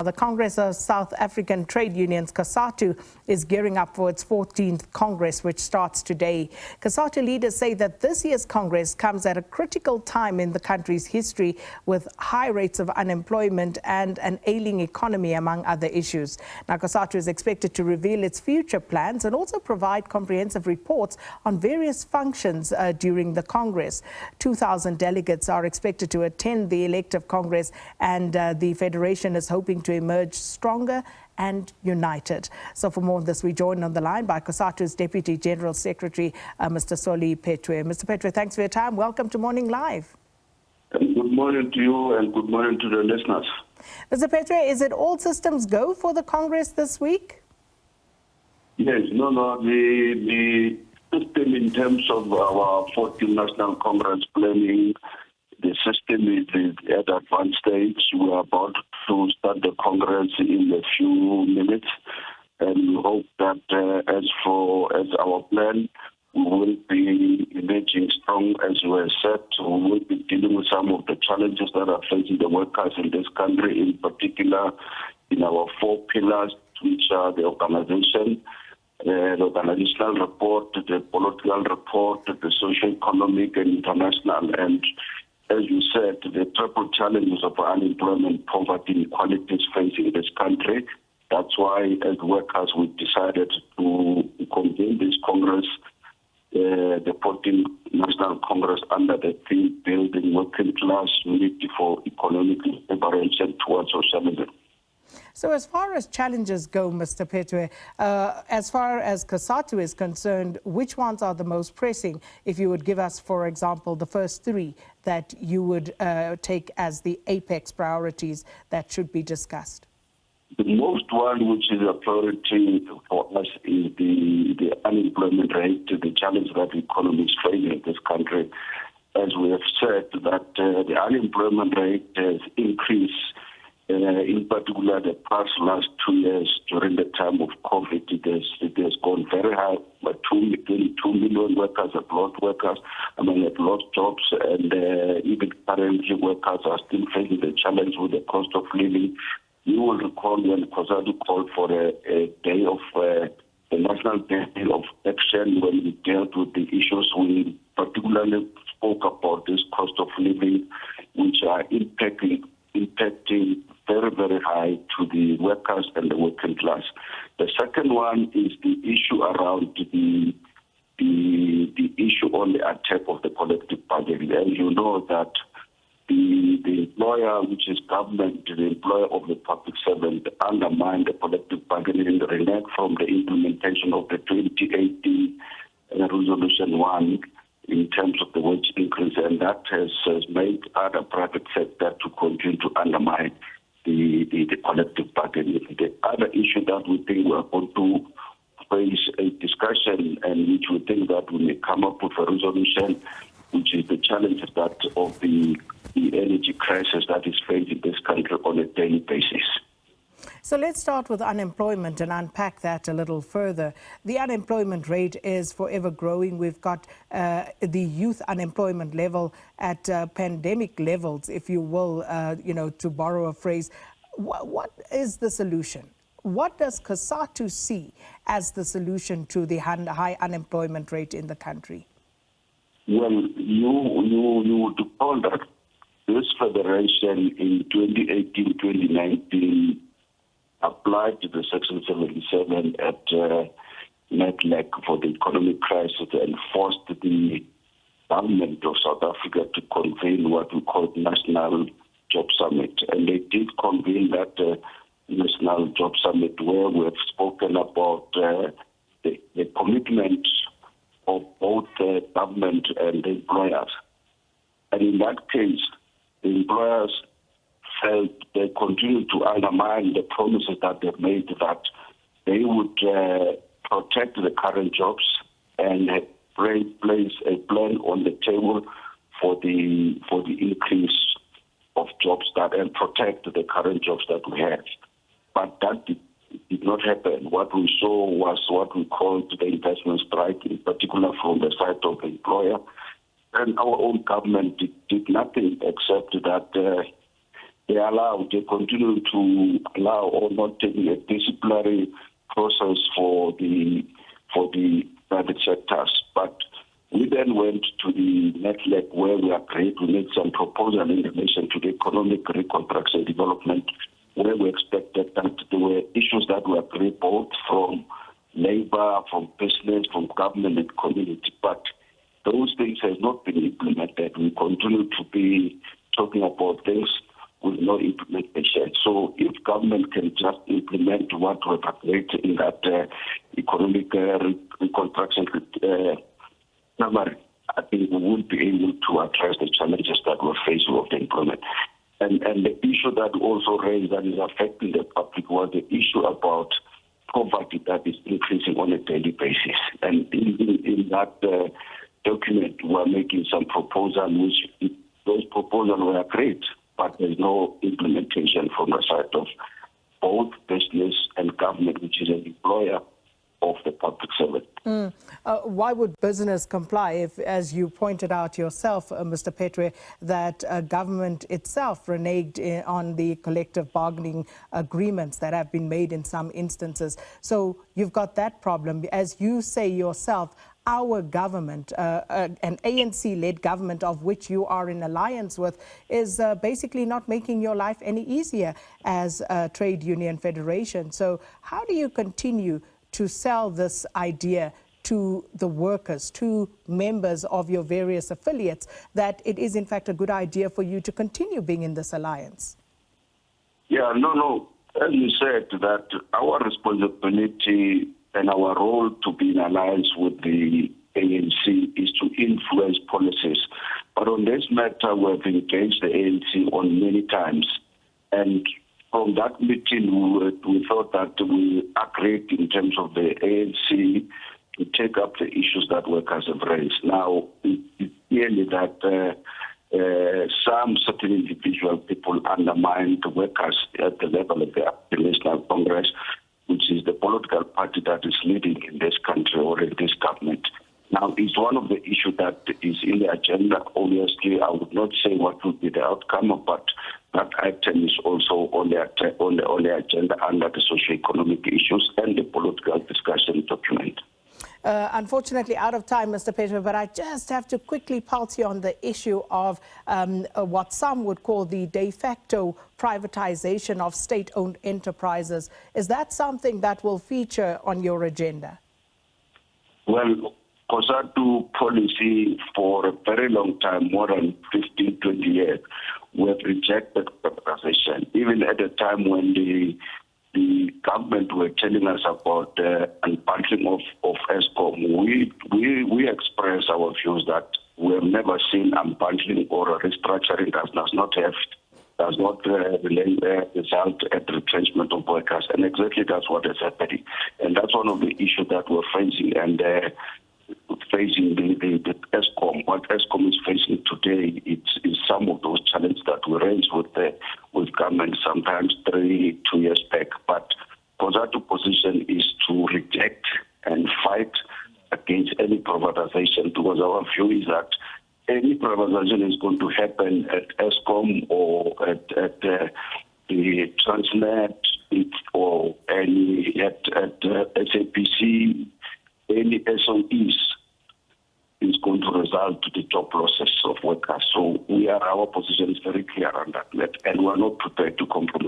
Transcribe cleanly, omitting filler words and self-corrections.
The Congress of South African Trade Unions, COSATU, is gearing up for its 14th Congress, which starts today. COSATU leaders say that this year's Congress comes at a critical time in the country's history, with high rates of unemployment and an ailing economy, among other issues. Now, COSATU is expected to reveal its future plans and also provide comprehensive reports on various functions during the Congress. 2,000 delegates are expected to attend the elective Congress, and the Federation is hoping to emerge stronger and united. So for more of this, we join on the line by COSATU's Deputy General Secretary, Mr. Phetoe. Mr. Phetoe, thanks for your time. Welcome to Morning Live. And good morning to you and good morning to the listeners. Mr. Phetoe, is it all systems go for the Congress this week? Yes, the system in terms of our 14th National Congress planning, the system is at advanced stage. We are about to start the Congress in a few minutes, and we hope that as our plan, we will be emerging strong as we have said. We will be dealing with some of the challenges that are facing the workers in this country, in particular in our 4 pillars, which are the organization, the organizational report, the political report, the social, economic, and international. And as you said, the triple challenges of unemployment, poverty, inequalities facing this country. That's why, as workers, we decided to convene this Congress, the 14th National Congress, under the theme Building Working Class Unity for Economic Liberation towards Socialism. So as far as challenges go, Mr. Phetoe, as far as COSATU is concerned, which ones are the most pressing? If you would give us, for example, the first 3 that you would take as the apex priorities that should be discussed. The most one which is a priority for us is the unemployment rate, the challenge that the economy is facing in this country. As we have said, that the unemployment rate has increased, in particular the last 2 years during the time of COVID. It has gone very high, but 2 million workers have lost have lost jobs, and even currently workers are still facing the challenge with the cost of living. You will recall when Cosatu called for a day of the National Day of Action, when we dealt with the issues. We particularly spoke about this cost of living, which are impacting very, very high to the workers and the working class. The second one is the issue around the issue on the attack of the collective bargaining. And you know that the employer, which is government, the employer of the public servant, undermined the collective bargaining and reneged from the implementation of the 2018 Resolution 1 in terms of the wage increase, and that has made other private sector to continue to undermine the collective bargaining. The other issue that we think we are going to face a discussion, and which we think that we may come up with a resolution, which is the challenges that of the energy crisis that is facing this country on a daily basis. So let's start with unemployment and unpack that a little further. The unemployment rate is forever growing. We've got the youth unemployment level at pandemic levels, if you will, to borrow a phrase. What is the solution? What does COSATU see as the solution to the high unemployment rate in the country? Well, you would recall that this federation in 2018-2019 applied to the Section 77 at NETLAC for the economic crisis and forced the government of South Africa to convene what we call National Job Summit. And they did convene that National Job Summit, where we have spoken about the commitment of both the government and the employers. And in that case, the employers felt they continued to undermine the promises that they've made, that they would protect the current jobs and place a plan on the table for the increase of jobs and protect the current jobs that we have. But that did not happen. What we saw was what we called the investment strike, in particular from the side of the employer. And our own government did nothing except that they continue to allow or not taking a disciplinary process for the private sectors. But we then went to the next leg where we agreed to make some proposal in relation to the economic reconstruction development, where we expected that there were issues that were agreed both from labor, from business, from government and community. But those things have not been implemented. We continue to be talking about things with no implementation. So if government can just implement what we agreed in that economic reconstruction summary, I think we will be able to address the challenges that we're facing with the employment. And the issue that also raised that is affecting the public was the issue about poverty that is increasing on a daily basis. And in that document, we're making some proposals, which those proposals were great, but there's no implementation from the side of both business and government, which is an employer of the public servant. Why would business comply if, as you pointed out yourself, Mr. Phetoe, that government itself reneged on the collective bargaining agreements that have been made in some instances? So you've got that problem. As you say yourself, our government, an ANC-led government of which you are in alliance with, is basically not making your life any easier as a trade union federation. So how do you continue to sell this idea to the workers, to members of your various affiliates, that it is in fact a good idea for you to continue being in this alliance? Yeah, no. As you said, that our responsibility and our role to be in alliance with the ANC is to influence policies. But on this matter, we have engaged the ANC on many times. And from that meeting, we thought that we agreed in terms of the ANC to take up the issues that workers have raised. Now, it's clearly that some certain individual people undermine the workers at the level of the National Congress, which is the political party that is leading in this country or in this government. Now, it's one of the issues that is in the agenda. Obviously, I would not say what will be the outcome, but that item is also on the agenda under the socio-economic issues and the political discussion document. Unfortunately, out of time, Mr. Phetoe, but I just have to quickly pulse you on the issue of what some would call the de facto privatization of state-owned enterprises. Is that something that will feature on your agenda? Well, COSATU policy for a very long time, more than 15, 20 years, we have rejected privatization. Even at the time when the government were telling us about unbundling of ESCOM, we expressed our views that we have never seen unbundling or a restructuring that does not result at retrenchment of workers. And exactly that's what is happening. And that's one of the issues that we're facing. And facing the ESCOM, what ESCOM is facing today, is some of those challenges that we raised with government sometimes 2 years back. But COSATU position is to reject and fight against any privatization, because our view is that any privatization is going to happen at ESCOM or at the Transnet or at SABC. Any SOEs is going to result to the job losses of workers. So our position is very clear on that, and we are not prepared to compromise.